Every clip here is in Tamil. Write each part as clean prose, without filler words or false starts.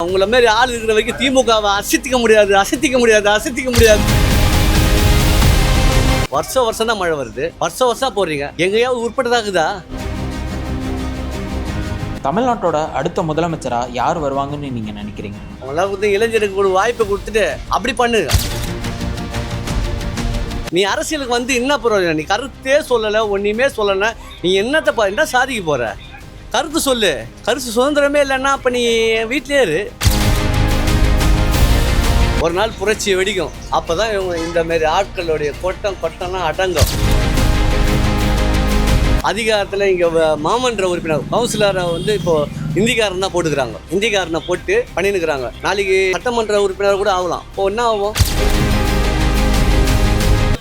உங்களை மாதிரி ஆள் இருக்கிற வரைக்கும் திமுகவை அசைத்திக்க முடியாது. வருஷம் தான் மழை வருது, வருஷம் போடுறீங்க, எங்கேயாவது உட்பட்டதாகுதா? தமிழ்நாட்டோட அடுத்த முதலமைச்சரா யார் வருவாங்கன்னு நீங்க நினைக்கிறீங்க? அவங்களாம் இளைஞருக்கு ஒரு வாய்ப்பை கொடுத்துட்டு அப்படி பண்ணுங்க. நீ அரசியலுக்கு வந்து என்ன பிரயோஜனம்? நீ கருத்தே சொல்லலை, ஒன்றுமே சொல்லலை, நீ என்ன சாதிக்க போகிற? கருத்து சொல்லு. கருத்து சுதந்திரமே இல்லைன்னா அப்போ நீ வீட்டிலே இரு. ஒரு நாள் புரட்சி வெடிக்கும், அப்போ தான் இவங்க இந்த மாதிரி ஆட்களுடைய கொட்டம்லாம் அடங்கும். அதிகாரத்தில் இங்கே மாமன்ற உறுப்பினர் கவுன்சிலரை வந்து இப்போது இந்திக்காரன் தான் போட்டுக்கிறாங்க. இந்திக்காரனை போட்டு பண்ணினுக்கிறாங்க. நாளைக்கு சட்டமன்ற உறுப்பினர் கூட ஆகலாம். இப்போ என்ன ஆகும்?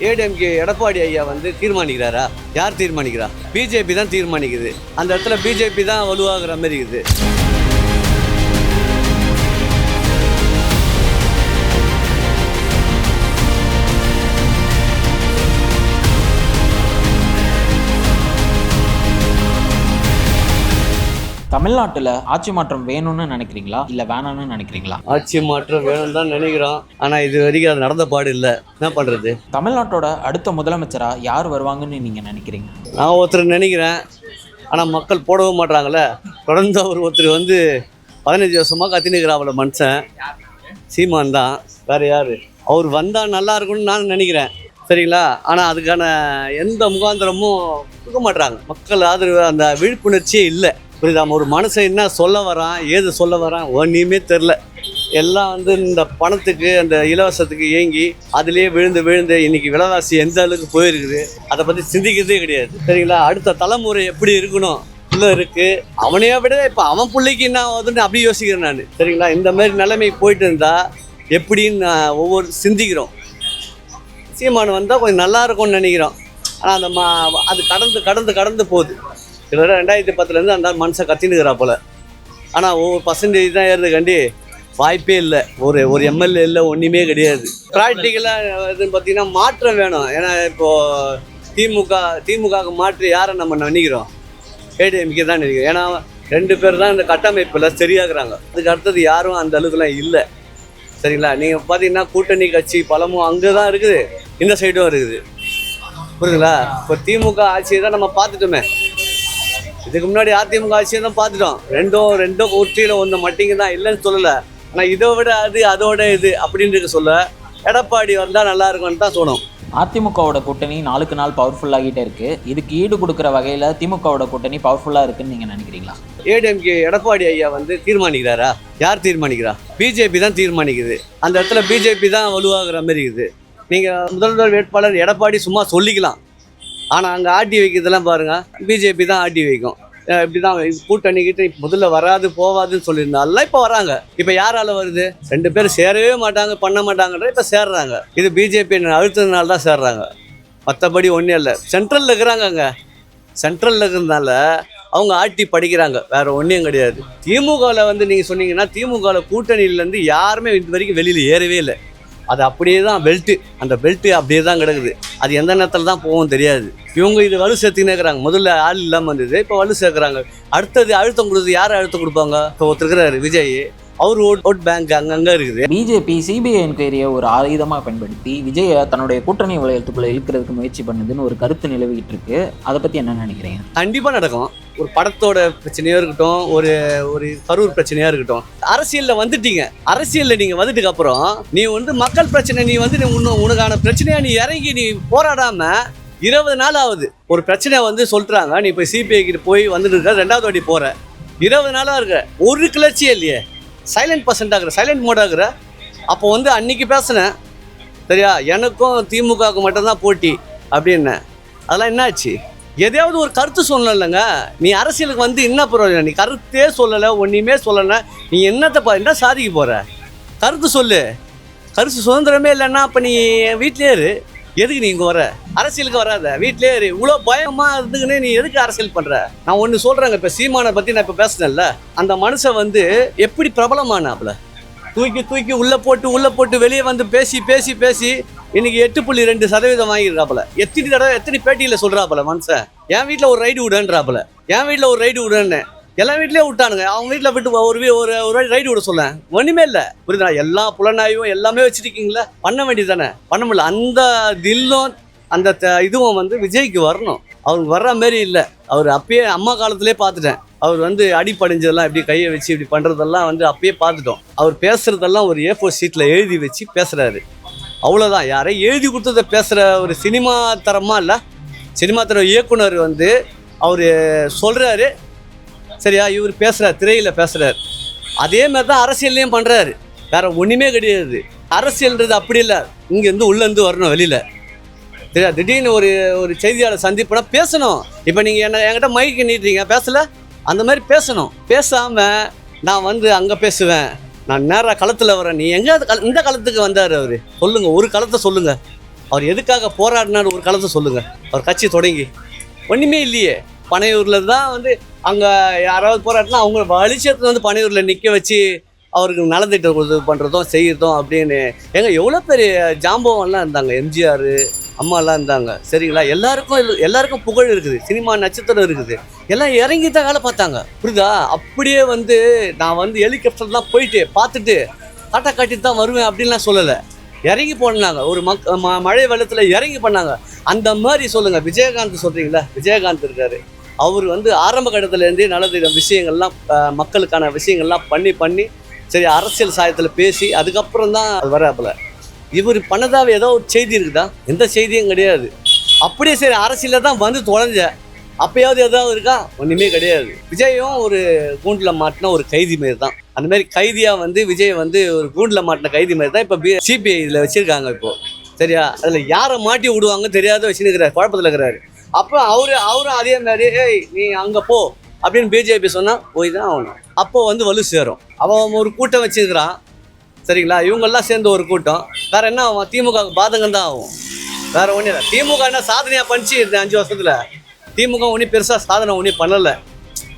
ஏடிஎம்கே எடப்பாடி ஐயா வந்து தீர்மானிக்கிறாரா? யார் தீர்மானிக்கிறா? பிஜேபி தான் தீர்மானிக்குது. அந்த இடத்துல பிஜேபி தான் வலுவாகிற மாதிரி இருக்குது. தமிழ்நாட்டில் ஆட்சி மாற்றம் வேணும்னு நினைக்கிறீங்களா இல்லை வேணான்னு நினைக்கிறீங்களா? ஆட்சி மாற்றம் வேணும்னு தான் நினைக்கிறோம். ஆனால் இது வரைக்கும் அது நடந்த பாடு இல்லை. என்ன பண்ணுறது? தமிழ்நாட்டோட அடுத்த முதலமைச்சரா யார் வருவாங்கன்னு நீங்கள் நினைக்கிறீங்க? நான் ஒருத்தர் நினைக்கிறேன், ஆனால் மக்கள் போடவும் மாட்டாங்களே. தொடர்ந்து ஒருத்தர் வந்து 15 வருஷமாக கத்தினுக்கிறாப்புல மனுஷன் சீமான் தான். வேறு யார்? அவர் வந்தால் நல்லா இருக்கும்னு நான் நினைக்கிறேன். சரிங்களா? ஆனால் அதுக்கான எந்த முகாந்திரமும் கொடுக்க மாட்டாங்க. மக்கள் ஆதரவு, அந்த விழிப்புணர்ச்சியே இல்லை. புரியுதா? ஒரு மனுஷன் என்ன சொல்ல வரான், ஏது சொல்ல வரான், ஒன்றுமே தெரில. எல்லாம் வந்து இந்த பணத்துக்கு, அந்த இலவசத்துக்கு ஏங்கி அதுலேயே விழுந்து இன்றைக்கி விலைவாசி எந்த அளவுக்கு போயிருக்குது, அதை பற்றி சிந்திக்கிறதே கிடையாது. சரிங்களா? அடுத்த தலைமுறை எப்படி இருக்கணும் இல்லை இருக்குது. அவனையே விட இப்போ அவன் பிள்ளைக்கு என்ன ஆகுதுன்னு அப்படி யோசிக்கிறேன் நான். சரிங்களா? இந்த மாதிரி நிலைமை போயிட்டு இருந்தால் எப்படின்னு நான் ஒவ்வொரு சிந்திக்கிறோம். சீமானு வந்தால் கொஞ்சம் நல்லா இருக்கும்னு நினைக்கிறோம். ஆனால் அந்த அது கடந்து போகுது. கிட்டத்தட்ட 2010 அந்த மனுஷன் கத்தினுக்கிறா போல். ஆனால் ஒவ்வொரு பர்சன்டேஜ் தான் ஏறுதுக்காண்டி வாய்ப்பே இல்லை. ஒரு எம்எல்ஏ இல்லை, ஒன்றுமே கிடையாது. ப்ராக்டிக்கலாக இதுன்னு பார்த்தீங்கன்னா மாற்றம் வேணும். ஏன்னா இப்போது திமுகவுக்கு மாற்றி யாரை நம்ம நினைக்கிறோம்? ஏடிஎம்கே தான் நினைக்கிறோம். ஏன்னா 2 பேர் தான் இந்த கட்டமைப்பில் சரியாகிறாங்க. அதுக்கு அடுத்தது யாரும் அந்த அளவுக்குலாம் இல்லை. சரிங்களா? நீங்கள் பார்த்தீங்கன்னா கூட்டணி கட்சி பலமும் அங்கே தான் இருக்குது, இந்த சைடும் இருக்குது. புரியுதுங்களா? இப்போ திமுக ஆட்சியை தான் நம்ம பார்த்துட்டோமே. இதுக்கு முன்னாடி அதிமுக ஆட்சியை தான் பார்த்துட்டோம். ரெண்டும் ஒற்றியில் ஒன்று மட்டிங்க தான், இல்லைன்னு சொல்லலை. ஆனால் இதை விட அதோட இது அப்படின்ட்டு சொல்ல எடப்பாடி வந்தால் நல்லா இருக்கும்னு தான் தோணும். அதிமுகவோட கூட்டணி நாளுக்கு நாள் பவர்ஃபுல்லாகிட்டே இருக்குது. இதுக்கு ஈடு கொடுக்குற வகையில் திமுகவோட கூட்டணி பவர்ஃபுல்லாக இருக்குன்னு நீங்கள் நினைக்கிறீங்களா? ஏடிஎம்கே எடப்பாடி ஐயா வந்து தீர்மானிக்கிறாரா? யார் தீர்மானிக்கிறா? பிஜேபி தான் தீர்மானிக்குது. அந்த இடத்துல பிஜேபி தான் வலுவாகிற மாதிரி இருக்குது. நீங்கள் முதல்வர் வேட்பாளர் எடப்பாடி சும்மா சொல்லிக்கலாம். ஆனால் அங்கே ஆட்டி வைக்கிறதுலாம் பாருங்கள், பிஜேபி தான் ஆட்டி வைக்கும். இப்படி தான் கூட்டணிக்கிட்ட முதல்ல வராது போவாதுன்னு சொல்லியிருந்தால இப்போ வராங்க. இப்போ யாரால வருது? 2 பேர் சேரவே மாட்டாங்க, பண்ண மாட்டாங்கன்ற இப்போ சேர்றாங்க. இது பிஜேபி அழுத்ததுனால தான் சேர்றாங்க, மற்றபடி ஒன்றும் இல்லை. சென்ட்ரலில் இருக்கிறாங்க. அங்கே சென்ட்ரலில் இருக்கிறதுனால அவங்க ஆட்டி படிக்கிறாங்க, வேறு ஒன்றும் கிடையாது. திமுகவில் வந்து நீங்கள் சொன்னீங்கன்னா திமுகவில் கூட்டணியிலேருந்து யாருமே இது வரைக்கும் வெளியில் ஏறவே இல்லை. அது அப்படியே தான் பெல்ட்டு, அந்த பெல்ட்டு அப்படியே தான் கிடக்குது. அது எந்த நேரத்தில் தான் போகும் தெரியாது. இவங்க இது வலு சேர்த்துக்கினே இருக்கிறாங்க. முதல்ல ஆள் இல்லாமல் இருந்தது, இப்போ வலு சேர்க்குறாங்க. அடுத்தது அழுத்தம் கொடுத்து யார் அழுத்தம் கொடுப்பாங்க? இப்போ ஒருத்தருக்கிறாரு விஜய், அவர் ஓட் பேங்க் அங்கங்கே இருக்குது. பிஜேபி சிபிஐ என்கொயரியை ஒரு ஆயுதமாக பயன்படுத்தி விஜயை தன்னுடைய கூட்டணி வளையத்துக்குள்ளே இழுக்கிறதுக்கு முயற்சி பண்ணுதுன்னு ஒரு கருத்து நிலவிக்கிட்டு இருக்கு. அதை பற்றி என்ன நினைக்கிறீங்க? கண்டிப்பாக நடக்கும். ஒரு படத்தோட பிரச்சனையாக இருக்கட்டும், ஒரு கரூர் பிரச்சனையாக இருக்கட்டும், அரசியலில் வந்துட்டீங்க. அரசியலில் நீங்கள் வந்துட்டுக்கு அப்புறம் நீ வந்து மக்கள் பிரச்சனை, நீ வந்து உனக்கான பிரச்சனையாக நீ இறங்கி நீ போராடாமல் 20 நாள் ஆகுது. ஒரு பிரச்சனை வந்து சொல்கிறாங்க, நீ போய் சிபிஐ கிட்ட போய் வந்துட்டு இருக்க, 2வது வாட்டி போகிற, 20 நாளாக இருக்க, ஒரு கிளர்ச்சியே இல்லையே. சைலண்ட் பர்சன்ட் ஆகுற, சைலண்ட் மோட் ஆகுற. அப்போ வந்து அன்றைக்கி பேசினேன், சரியா, எனக்கும் திமுகவுக்கு மட்டும்தான் போட்டி அப்படின்னு. அதெல்லாம் என்னாச்சு? எதையாவது ஒரு கருத்து சொல்லலைங்க. நீ அரசியலுக்கு வந்து என்ன பிரயோஜனம்? நீ கருத்தே சொல்லலை, ஒன்றுமே சொல்லலை, நீ என்ன சாதிக்க போகிற? கருத்து சொல்லு. கருத்து சுதந்திரமே இல்லைன்னா அப்போ நீ வீட்டிலே இரு. எதுக்கு நீ இங்கே வர? அரசியலுக்கு வராத, வீட்டிலே இரு. இவ்வளோ பயமாக இருந்துக்குன்னு நீ எதுக்கு அரசியல் பண்ணுற? நான் ஒன்று சொல்கிறேங்க, இப்போ சீமானை பற்றி நான் இப்போ பேசினேன்ல, அந்த மனுஷன் வந்து எப்படி பிரபலமானாப்புல, தூக்கி உள்ளே போட்டு வெளியே வந்து பேசி இன்னைக்கு 8.2% வாங்கிடுறாப்புல. எத்தனை பேட்டியில் சொல்கிறாப்புல மனுஷன், என் வீட்டில் ஒரு ரைடு விடுன்றாப்புல, என் வீட்டில் ஒரு ரைடு விடுன்னு. எல்லா வீட்லேயே விட்டானுங்க. அவங்க வீட்டில் விட்டு ஒரு ஒரு ரைடு விட சொல்ல ஒன்றுமே இல்லை. புரியுதா? எல்லா புலனாய்வும் எல்லாமே வச்சுருக்கீங்களா, பண்ண வேண்டியது தானே, பண்ண முடியல. அந்த தில்லும் அந்த இதுவும் வந்து விஜய்க்கு வரணும். அவருக்கு வர்ற மாரி இல்லை. அவர் அப்பயே அம்மா காலத்திலே பார்த்துட்டேன். அவர் வந்து அடிப்படைஞ்சதெல்லாம் இப்படி கையை வச்சு இப்படி பண்ணுறதெல்லாம் வந்து அப்பயே பார்த்துட்டோம். அவர் பேசுகிறதெல்லாம் ஒரு A4 ஷீட்டில் எழுதி வச்சு பேசுகிறாரு, அவ்வளோதான். யாரையும் எழுதி கொடுத்ததை பேசுகிற ஒரு சினிமா தரமாக இல்லை. சினிமா தர இயக்குனர் வந்து அவர் சொல்கிறாரு, சரியா, இவர் பேசுகிறார், திரையில் பேசுகிறார். அதே மாதிரி தான் அரசியல்லையும் பண்ணுறாரு. வேறு ஒன்றுமே கிடையாது. அரசியல்ன்றது அப்படி இல்லை, இங்கேருந்து உள்ளேருந்து வரணும் வெளியில். சரியா? திடீர்னு ஒரு செய்தியாளர் சந்திப்புனா பேசணும். இப்போ நீங்கள் என்கிட்ட மைக்கு நீட்டுறீங்க, பேசலை, அந்த மாதிரி பேசணும். பேசாமல் நான் வந்து அங்கே பேசுவேன், நான் நேராக களத்தில் வரேன். நீ எங்கே இந்த களத்துக்கு வந்தார் அவர்? சொல்லுங்கள், ஒரு களத்தை சொல்லுங்கள். அவர் எதுக்காக போராடினார் ஒரு களத்தை சொல்லுங்கள். அவர் கட்சி தொடங்கி ஒன்றுமே இல்லையே. பனையூரில் தான் வந்து அங்கே யாராவது போராட்டினா அவங்க வலிச்சத்தில் வந்து பனையூரில் நிற்க வச்சு அவருக்கு நலத்திட்டம் இது பண்ணுறதும் செய்கிறதும் அப்படின்னு. எவ்வளோ பெரிய ஜாம்பவம்லாம் இருந்தாங்க. எம்ஜிஆர் அம்மாலாம் இருந்தாங்க. சரிங்களா? எல்லாருக்கும் புகழ் இருக்குது, சினிமா நட்சத்திரம் இருக்குது. எல்லாம் இறங்கி தான் வேலை பார்த்தாங்க. புரியுதா? அப்படியே வந்து நான் வந்து ஹெலிகாப்டர் தான் போயிட்டு பார்த்துட்டு காட்டா காட்டிட்டு தான் வருவேன் அப்படின்லாம் சொல்லலை. இறங்கி போனாங்க. ஒரு மழை வெள்ளத்தில் இறங்கி பண்ணாங்க. அந்த மாதிரி சொல்லுங்கள். விஜயகாந்த் சொல்கிறீங்களா, விஜயகாந்த் இருக்கார். அவர் வந்து ஆரம்ப கட்டத்துலேருந்தே நல்ல விஷயங்கள்லாம் மக்களுக்கான விஷயங்கள்லாம் பண்ணி சரி அரசியல் சாயத்தில் பேசி அதுக்கப்புறம் தான் அது வராப்புல. இவர் பண்ணதாவே ஏதோ ஒரு செய்தி இருக்குதா? எந்த செய்தியும் கிடையாது. அப்படியே சரி அரசியலில் தான் வந்து தொலைஞ்ச அப்போயாவது ஏதாவது இருக்கா? ஒன்றுமே கிடையாது. விஜயும் ஒரு கூண்டில் மாட்டின ஒரு கைதி மாரி தான். அந்த மாதிரி கைதியாக வந்து விஜய் வந்து ஒரு கூண்டில் மாட்டின கைதி மாதிரி தான் இப்போ CBI இதில் வச்சுருக்காங்க. இப்போது சரியா? அதில் யாரை மாட்டி விடுவாங்க தெரியாத வச்சுருக்கிறார், குழப்பத்தில் இருக்கிறாரு. அப்போ அவரும் அதே மாதிரி நீ அங்கே போ அப்படின்னு பிஜேபி சொன்னால் போய் தான் ஆகணும். அப்போ வந்து வலு சேரும். அவன் ஒரு கூட்டம் வச்சுருக்கிறான். சரிங்களா? இவங்கெல்லாம் சேர்ந்து ஒரு கூட்டம். வேறு என்ன ஆகும்? திமுக பாதகம் தான் ஆகும். வேறு ஒன்றும் இல்லை. திமுக என்ன சாதனையாக பண்ணிச்சு இந்த 5 வருஷத்தில்? திமுக ஒன்றும் பெருசாக சாதனை ஒன்றும் பண்ணலை.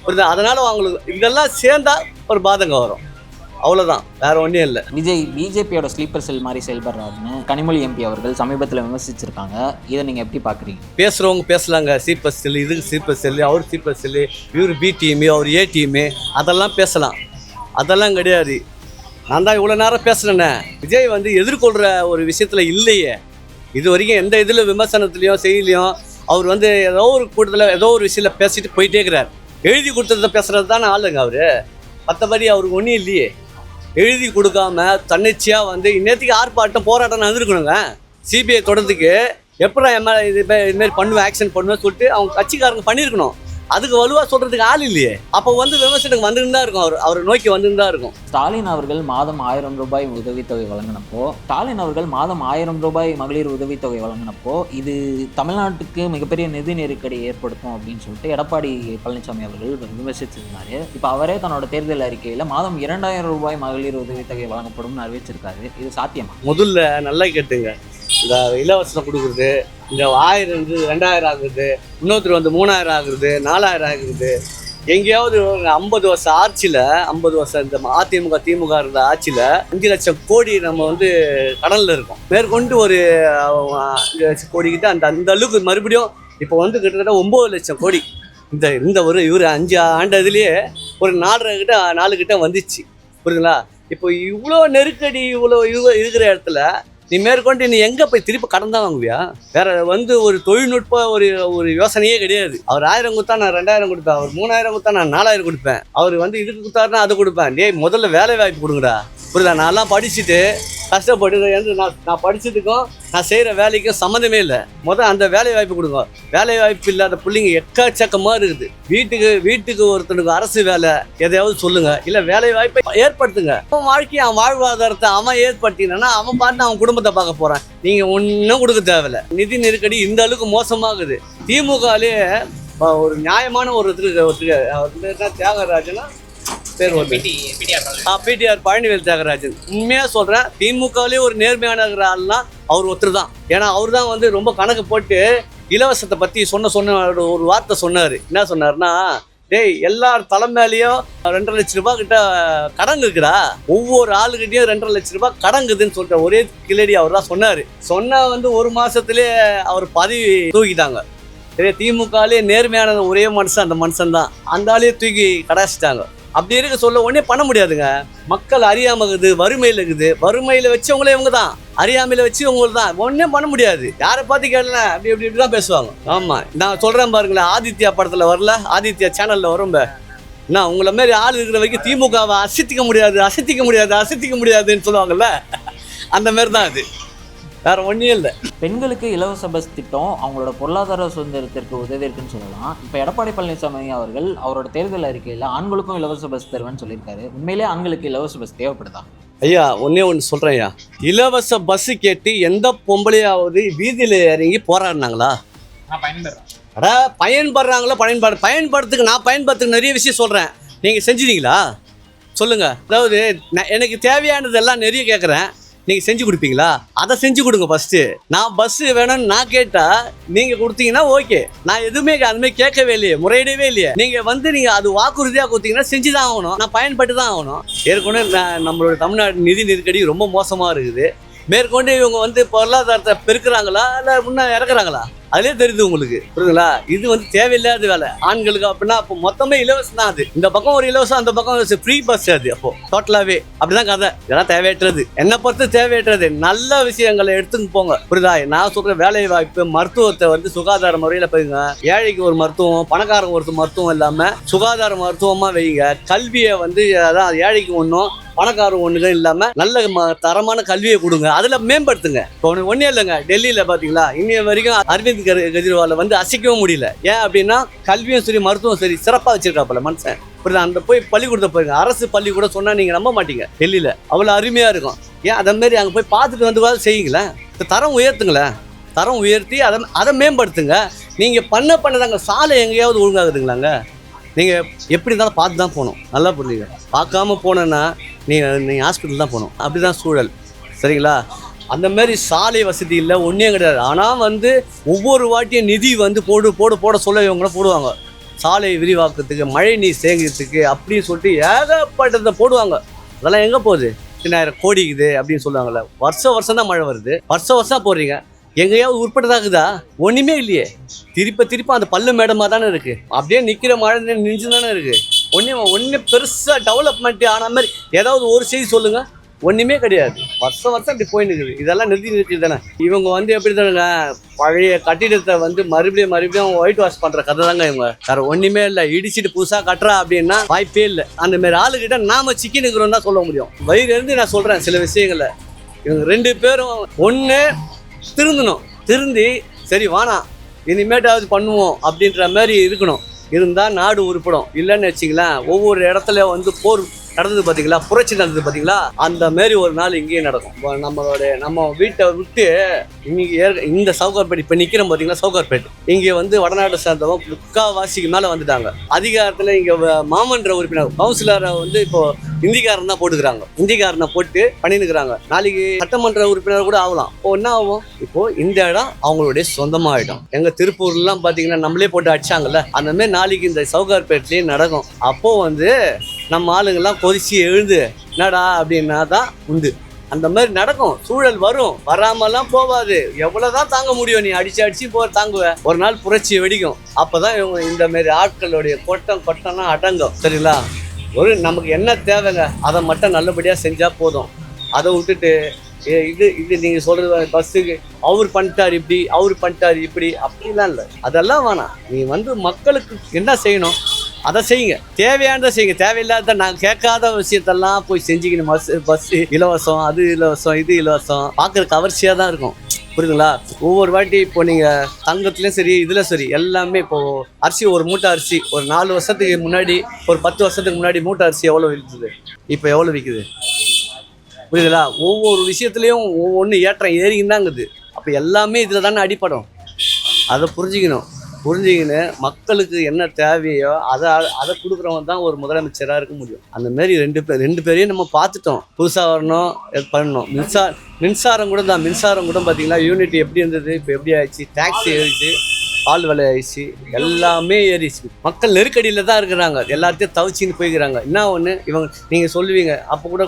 புரியுதா? அதனால் அவங்களுக்கு இதெல்லாம் சேர்ந்தால் ஒரு பாதகம் வரும், அவ்வளோதான். வேறு ஒன்றும் இல்லை. விஜய் பிஜேபியோட ஸ்லீப்பர் செல் மாதிரி செயல்படுறாருன்னு கனிமொழி MP அவர்கள் சமீபத்தில் விமர்சிச்சிருக்காங்க. இதை நீங்கள் எப்படி பார்க்குறீங்க? பேசுகிறவங்க பேசலாங்க. ஸ்லீப்பர் செல்லு, இதுக்கு ஸ்லீப்பர் செல்லு, அவர் ஸ்லீப்பர் செல்லு, இவர் B டீமு, அவர் A டீமு, அதெல்லாம் பேசலாம். அதெல்லாம் கிடையாது. நான் தான் இவ்வளோ நேரம் பேசுகிறேன்னே. விஜய் வந்து எதிர்கொள்கிற ஒரு விஷயத்தில் இல்லையே. இது வரைக்கும் எந்த இதில் விமர்சனத்துலேயும் செய்திலையும் அவர் வந்து ஏதோ ஒரு கூட்டத்தில் ஏதோ ஒரு விஷயத்தில் பேசிட்டு போயிட்டே இருக்கிறார். எழுதி கொடுத்ததை பேசுகிறது தானே ஆளுங்க அவர். மற்றபடி அவருக்கு ஒன்றும் இல்லையே. எழுதி கொடுக்காம தன்னிச்சையாக வந்து இன்னத்துக்கு ஆர்ப்பாட்டம் போராட்டம் நடந்துருக்கணுங்க. CBI தொடர்றதுக்கு எப்படா இதுமாரி பண்ணுவேன், ஆக்ஷன் பண்ணுவேன் சொல்லிட்டு அவங்க கட்சிக்காரங்க பண்ணியிருக்கணும். அதுக்கு வலுவாக சொல்கிறதுக்கு ஆள் இல்லையே. அப்போ வந்து விமர்சனத்துக்கு வந்துட்டு தான் இருக்கும். அவரை நோக்கி வந்துட்டு தான் இருக்கும். ஸ்டாலின் அவர்கள் மாதம் 1000 ரூபாய் உதவித்தொகை வழங்கினப்போ, ஸ்டாலின் அவர்கள் மாதம் 1000 ரூபாய் மகளிர் உதவித்தொகை வழங்கினப்போ இது தமிழ்நாட்டுக்கு மிகப்பெரிய நிதி நெருக்கடி ஏற்படுத்தும் அப்படின்னு சொல்லிட்டு எடப்பாடி பழனிசாமி அவர்கள் விமர்சிச்சிருந்தாரு. இப்போ அவரே தன்னோட தேர்தல் அறிக்கையில் மாதம் 2000 ரூபாய் மகளிர் உதவித்தொகை வழங்கப்படும்னு அறிவிச்சிருக்காரு. இது சாத்தியமா? முதல்ல நல்லா கேட்டுங்க. இந்த இலவசம் கொடுக்குறது, இந்த 1000 2000 ஆகுது, இன்னொருத்தர் வந்து 3000 ஆகுது, 4000 ஆகுது. எங்கேயாவது 50 வருஷம் ஆட்சியில், 50 வருஷம் இந்த அதிமுக திமுக இருந்த ஆட்சியில் 5 லட்சம் கோடி நம்ம வந்து கடனில் இருக்கோம். மேற்கொண்டு ஒரு 5 லட்சம் கோடிக்கிட்ட அந்த அளவுக்கு மறுபடியும் இப்போ வந்து கிட்டத்தட்ட 9 லட்சம் கோடி இந்த ஒரு இவர் 5 ஆண்டு இதுலேயே ஒரு 4 கிட்ட வந்துச்சு. புரியுதுங்களா? இப்போ இவ்வளோ நெருக்கடி இவ்வளோ இருக்கிற இடத்துல நீ மேற்கொண்டு நீ எங்கே போய் திருப்பி கடன் தான் வாங்குவியா? வேற வந்து ஒரு தொழில்நுட்ப ஒரு யோசனையே கிடையாது. அவர் 1000 கொடுத்தா நான் 2000 கொடுப்பேன், அவர் 3000 கொடுத்தா நான் 4000 கொடுப்பேன், அவர் வந்து இதுக்கு கொடுத்தாருன்னா அதை கொடுப்பேன். டேய் முதல்ல வேலை வாய்ப்பு கொடுங்கடா. புரியுதா? நான்லாம் படிச்சுட்டு கஷ்டப்பட்டு நான் படித்ததுக்கும் நான் செய்கிற வேலைக்கும் சம்மந்தமே இல்லை. அந்த வேலை வாய்ப்பு கொடுங்க. வேலை வாய்ப்பு இல்லாத பிள்ளைங்க எக்கச்சக்கமாக இருக்குது. வீட்டுக்கு ஒருத்தனுக்கு அரசு வேலை எதையாவது சொல்லுங்கள், இல்லை வேலை வாய்ப்பை ஏற்படுத்துங்க. அவன் வாழ்க்கையை அவன் வாழ்வாதாரத்தை அவன் ஏற்படுத்தினா அவன் பார்த்து அவன் குடும்பத்தை பார்க்க போகிறான். நீங்கள் ஒன்றும் கொடுக்க தேவையில்லை. நிதி நெருக்கடி இந்த அளவுக்கு மோசமாகுது. திமுகலே ஒரு நியாயமான ஒருத்தருக்கு தியாகராஜனா பேர் பிடிஆர் பழனிவேல் தியாகராஜன். உண்மையாக சொல்கிறேன், திமுகவிலே ஒரு நேர்மையான ஆள்னா அவர் ஒருத்தர் தான். ஏன்னா அவர் தான் வந்து ரொம்ப கணக்கு போட்டு இலவசத்தை பற்றி சொன்ன ஒரு வார்த்தை சொன்னார். என்ன சொன்னார்னா, டேய் எல்லார் தலைமையிலையும் 2.5 லட்ச ரூபாய் கிட்ட கடன் இருக்குடா, ஒவ்வொரு ஆளுகிட்டையும் 2.5 லட்ச ரூபாய் கடங்குதுன்னு சொல்லிட்டு ஒரே கிளடி அவர் தான் சொன்னார். சொன்னால் வந்து 1 மாதத்துலேயே அவர் பதவி தூக்கிட்டாங்க. சரி, திமுகலே நேர்மையான ஒரே மனுஷன் அந்த மனுஷன் தான். அந்த ஆளையே தூக்கி கடாச்சிட்டாங்க. அப்படி இருக்க சொல்ல ஒன்றே பண்ண முடியாதுங்க. மக்கள் அறியாமல் இருக்குது, வறுமையில் இருக்குது. வறுமையில் வச்சவங்களே இவங்க தான், அறியாமையில் வச்சு இவங்க தான். ஒன்றே பண்ண முடியாது. யாரை பார்த்து கேட்கல அப்படி இப்படி இப்படி தான் பேசுவாங்க. ஆமாம், நான் சொல்கிறேன் பாருங்களேன், ஆதித்யா படத்தில் வரல, ஆதித்யா சேனலில் வரும்ப, நான் உங்களை மாரி ஆள் இருக்கிற வரைக்கும் திமுகவை அசைத்திக்க முடியாதுன்னு சொல்லுவாங்கல்ல, அந்த மாரி தான் அது, வேற ஒன்றும் இல்லை. பெண்களுக்கு இலவச பஸ் திட்டம் அவங்களோட பொருளாதார சுதந்திரத்திற்கு உதவி இருக்குன்னு சொல்லலாம். இப்போ எடப்பாடி பழனிசாமி அவர்கள் அவரோட தேர்தல் அறிக்கையில் ஆண்களுக்கும் இலவச பஸ் தருவேன்னு சொல்லியிருக்காரு. உண்மையிலே ஆண்களுக்கு இலவச பஸ் தேவைப்படுதா? ஐயா, ஒன்றே ஒன்று சொல்கிறேன் ஐயா, இலவச பஸ்ஸு கேட்டு எந்த பொம்பளையாவது வீதியில் இறங்கி போராடினாங்களா? பயன்படுறாங்களோ? பயன்படுறதுக்கு நான் பயன்படுறதுக்கு நிறைய விஷயம் சொல்கிறேன். நீங்கள் செஞ்சுட்டீங்களா சொல்லுங்கள். அதாவது எனக்கு தேவையானதெல்லாம் நிறைய கேட்குறேன், நீங்கள் செஞ்சு கொடுப்பீங்களா? அதை செஞ்சு கொடுங்க ஃபஸ்ட்டு. நான் பஸ்ஸு வேணும்னு நான் கேட்டால் நீங்கள் கொடுத்தீங்கன்னா ஓகே. நான் எதுவுமே அதுமாதிரி கேட்கவே இல்லையே, முறையிடவே இல்லையே. நீங்கள் அது வாக்குறுதியாக கொடுத்தீங்கன்னா செஞ்சு தான் ஆகணும், நான் பயன்பட்டு தான் ஆகணும். ஏற்கனவே நம்மளோட தமிழ்நாடு நிதி நெருக்கடி ரொம்ப மோசமாக இருக்குது. மேற்கொண்டு இவங்க பொருளாதாரத்தை பெருக்கிறாங்களா இல்லை முன்னே இறக்குறாங்களா? அதுலேயே தெரியுது உங்களுக்கு, புரியுதுங்களா? இது தேவையில்லாத வேலை ஆண்களுக்கு. அப்படின்னா அப்போ மொத்தமே இலவசம் தான். அது இந்த பக்கம் ஒரு இலவசம், அந்த பக்கம் ஃப்ரீ பஸ். அது அப்போ டோட்டலாகவே அப்படிதான் கதை. இதெல்லாம் தேவையற்றது, என்னை பொறுத்து தேவையற்றது. நல்ல விஷயங்களை எடுத்துன்னு போங்க, புரியுதா? நான் சொல்கிற வேலை வாய்ப்பு, மருத்துவத்தை சுகாதார முறையில் போய்ங்க. ஏழைக்கு ஒரு மருத்துவம், பணக்காரங்க ஒரு மருத்துவம் இல்லாமல் சுகாதார மருத்துவமாக வைங்க. கல்வியை அதான் ஏழைக்கு ஒன்றும் பணக்காரங்க ஒன்றுகள் இல்லாமல் நல்ல தரமான கல்வியை கொடுங்க, அதில் மேம்படுத்துங்க. இப்போ ஒன்றே இல்லைங்க, டெல்லியில் பார்த்தீங்களா, இன்னும் வரைக்கும் அரவிந்த் கெஜ்ரிவாலை அசைக்கவும் முடியல. ஏன் அப்படின்னா கல்வியும் சரி மருத்துவம் சரி சிறப்பாக வச்சிருக்காப்புல மனுஷன், புரியுதா? அந்த போய் பள்ளிக்கூடத்தை போயிருங்க, அரசு பள்ளிக்கூடம் சொன்னால் நீங்கள் நம்ப மாட்டீங்க. டெல்லியில் அவ்வளோ அருமையாக இருக்கும். ஏன் அதேமாரி அங்கே போய் பார்த்துட்டு செய்யுங்களேன். தரம் உயர்த்துங்களேன், தரம் உயர்த்தி அதை மேம்படுத்துங்க. நீங்கள் பண்ணதாங்க. சாலை எங்கேயாவது ஒழுங்காகுதுங்களாங்க? நீங்கள் எப்படி இருந்தாலும் பார்த்து தான் போகணும், நல்லா புரிஞ்சுங்க. பார்க்காம போனேன்னா நீங்கள் ஹாஸ்பிட்டல் தான் போகணும். அப்படி தான் சூழல், சரிங்களா? அந்த மாதிரி சாலை வசதி இல்லை, ஒன்றே கிடையாது. ஆனால் ஒவ்வொரு வாட்டியும் நிதி போட சொல்ல இவங்களும் போடுவாங்க. சாலை விரிவாக்கத்துக்கு, மழை நீர் சேகரித்துக்கு அப்படின்னு சொல்லிட்டு ஏகப்பட்டதை போடுவாங்க. அதெல்லாம் எங்கே போகுது? 10,000 கோடிக்குது அப்படின்னு சொல்லுவாங்கள்ல. வருஷம் தான் மழை வருது, வருஷம் போடுறீங்க. எங்கேயாவது உட்பட்டதாகுதா? ஒன்றுமே இல்லையே. திருப்ப அந்த பல்லு மேடமாக தானே இருக்குது. அப்படியே நிற்கிற மழை நின்று தானே இருக்குது. ஒன்று பெருசாக டெவலப்மெண்ட் ஆன மாதிரி ஏதாவது ஒரு செய்தி சொல்லுங்கள். ஒன்றுமே கிடையாது. வருஷம் இப்படி போயின்னு இருக்குது. இதெல்லாம் நிறுத்தி இருக்குது தானே. இவங்க எப்படி தானுங்க, பழைய கட்டிடத்தை மறுபடியும் ஒயிட் வாஷ் பண்ணுற கதை தாங்க இவங்க. வேறு ஒன்றுமே இல்லை. இடிச்சிட்டு புதுசாக கட்டுறா அப்படின்னா வாய்ப்பே இல்லை. அந்த மாதிரி ஆளுகிட்ட நாம சிக்கினுக்கிறோம் தான் சொல்ல முடியும். வயிறு நான் சொல்கிறேன் சில விஷயங்களை. இவங்க 2 பேரும் ஒன்று திருந்தி சரி வானா இனிமேட்டாவது பண்ணுவோம் அப்படின்ற மாதிரி இருக்கணும். இருந்தால் நாடு உருப்படும். இல்லைன்னு வச்சிங்களேன், ஒவ்வொரு இடத்துல போர் நடந்தது பார்த்தீங்களா, புரட்சி நடந்தது பார்த்தீங்களா, அந்த மாரி ஒரு நாள் இங்கேயும் நடக்கும். நம்ம வீட்டை விட்டு இன்னைக்கு இந்த சவுகார்பேட் இப்போ நிற்கிறோம் பார்த்தீங்களா, சவுகார்பேட் இங்கே வடநாட்டை சேர்ந்தவங்க முக்கால்வாசிக்கு மேலே வந்துட்டாங்க அதிகாரத்தில். இங்கே மாமன்ற உறுப்பினர் கவுன்சிலரை இப்போ இந்திக்காரன் தான் போட்டுக்கிறாங்க. இந்திக்காரனை போட்டு பண்ணினுக்கிறாங்க. நாளைக்கு சட்டமன்ற உறுப்பினர் கூட ஆகலாம். இப்போ என்ன ஆகும்? இப்போ இந்த இடம் அவங்களுடைய சொந்தமாகிடும். எங்கள் திருப்பூர்லாம் பார்த்தீங்கன்னா நம்மளே போட்டு அடிச்சாங்கல்ல, அந்த மாதிரி நாளைக்கு இந்த சவுகார்பேட்லேயே நடக்கும். அப்போ நம்ம ஆளுங்கள்லாம் கொதிச்சு எழுந்து என்னடா அப்படின்னா தான் உண்டு. அந்த மாதிரி நடக்கும். சூழல் வரும், வராமலாம் போகாது. எவ்வளோதான் தாங்க முடியும்? நீ அடிச்சு தாங்குவேன். ஒரு நாள் புரட்சி வெடிக்கும். அப்போதான் இவங்க இந்த மாதிரி ஆட்களுடைய கொட்டம்லாம் அடங்கும், சரிங்களா? நமக்கு என்ன தேவைங்க அதை மட்டும் நல்லபடியாக செஞ்சால் போதும். அதை விட்டுட்டு இது நீங்கள் சொல்கிறது பஸ்ஸுக்கு அவர் பண்ணிட்டார் இப்படி, அவர் பண்ணிட்டார் இப்படி, அப்படிலாம் இல்லை. அதெல்லாம் வேணாம். நீ மக்களுக்கு என்ன செய்யணும் அதை செய்யுங்க. தேவையானதை செய்யுங்க. தேவையில்லாத நாங்கள் கேட்காத விஷயத்தெல்லாம் போய் செஞ்சுக்கணும். பஸ்ஸு இலவசம், அது இலவசம், இது இலவசம், பார்க்குறக்கு கவர்ச்சியாக தான் இருக்கும், புரியுதுங்களா? ஒவ்வொரு வாட்டி இப்போ நீங்கள் தங்கத்துலேயும் சரி இதில் சரி எல்லாமே இப்போது அரிசி, ஒரு மூட்டை அரிசி ஒரு 4 வருஷத்துக்கு முன்னாடி, ஒரு 10 வருஷத்துக்கு முன்னாடி மூட்டை அரிசி எவ்வளோ விற்குது, இப்போ எவ்வளோ விற்குது, புரியுதுங்களா? ஒவ்வொரு விஷயத்துலேயும் ஒவ்வொன்று ஏற்றம் ஏறிக்கின்னு தாங்குது. அப்போ எல்லாமே இதில் தானே அடிப்படும். அதை புரிஞ்சுக்கின்னு மக்களுக்கு என்ன தேவையோ அதை கொடுக்குறவங்க தான் ஒரு முதலமைச்சராக இருக்க முடியும். அந்த மாதிரி 2 பேரையும் நம்ம பார்த்துட்டோம். புதுசாக வரணும், பண்ணணும். மின்சாரம் கூட பார்த்தீங்களா, யூனிட் எப்படி இருந்தது, இப்போ எப்படி ஆயிடுச்சு. டேக்ஸி ஏறிச்சு, பால் விலை ஆயிடுச்சு, எல்லாமே ஏறிச்சு. மக்கள் நெருக்கடியில் தான் இருக்கிறாங்க. எல்லாத்தையும் தவிச்சின்னு போய்க்கிறாங்க. என்ன ஒன்று, நீங்கள் சொல்லுவீங்க அப்போ கூட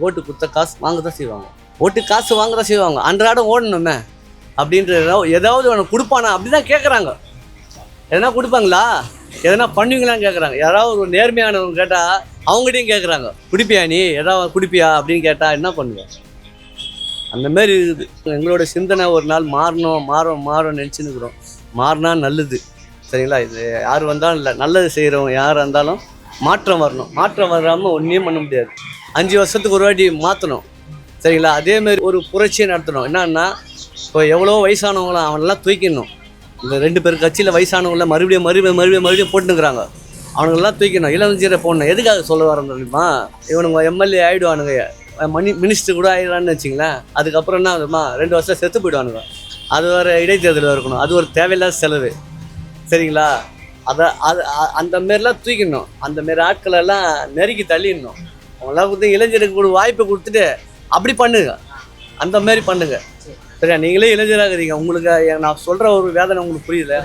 ஓட்டு கொடுத்த காசு வாங்க தான் செய்வாங்க. ஓட்டு காசு வாங்க தான் செய்வாங்க. அன்றாடம் ஓடணுமே அப்படின்ற ஏதாவது அவனை கொடுப்பானா அப்படி தான் கேட்குறாங்க. எதனா கொடுப்பாங்களா? எதனா பண்ணுவீங்களான்னு கேட்குறாங்க. யாராவது ஒரு நேர்மையானவங்க கேட்டால் அவங்ககிட்டையும் கேட்குறாங்க, குடிப்பியா நீ, ஏதாவது குடிப்பியா அப்படின்னு கேட்டால் என்ன பண்ணுவேன்? அந்த மாதிரி இருக்குது. எங்களோட சிந்தனை ஒரு நாள் மாறும் நினச்சின்னு இருக்கிறோம். மாறினா நல்லது. சரிங்களா? இது யார் வந்தாலும் இல்லை, நல்லது செய்கிறவங்க யாராக இருந்தாலும் மாற்றம் வரணும். மாற்றம் வராமல் ஒன்றையும் பண்ண முடியாது. 5 வருஷத்துக்கு ஒரு வாட்டி மாற்றணும். சரிங்களா? அதேமாரி ஒரு புரட்சியை நடத்தணும். என்னன்னா, இப்போ எவ்வளோ வயசானவங்களாம் அவனெல்லாம் தூக்கிடணும். இந்த 2 பேர் கட்சியில் வயசானவங்கள மறுபடியும் போட்டுனுக்குறாங்க. அவனுங்கெல்லாம் தூக்கணும், இளஞ்சீரை போடணும். எதுக்காக சொல்ல வரேன் தெரியுமா? இவனுங்க எம்எல்ஏ ஆகிடுவானுங்க, மினிஸ்டர் கூட ஆகிடுறான்னு வச்சிங்களேன். அதுக்கப்புறம் என்ன ஆகுதுமா, 2 வருஷம் செத்து போயிடுவானுங்க. அது வேறு இடைத்தேர்தல் இருக்கணும். அது ஒரு தேவையில்லாத செலவு. சரிங்களா? அந்த மாரிலாம் தூக்கிடணும். அந்த மாரி ஆட்களெல்லாம் நெருக்கி தள்ளிடணும். அவங்களாம் கொடுத்து இளைஞருக்கு ஒரு வாய்ப்பை கொடுத்துட்டு அப்படி பண்ணுங்க. அந்த மாரி பண்ணுங்க. சரியா? நீங்களே இளைஞராக இருக்கிறீங்க. உங்களுக்கு நான் சொல்கிற ஒரு வேதனை உங்களுக்கு புரியல.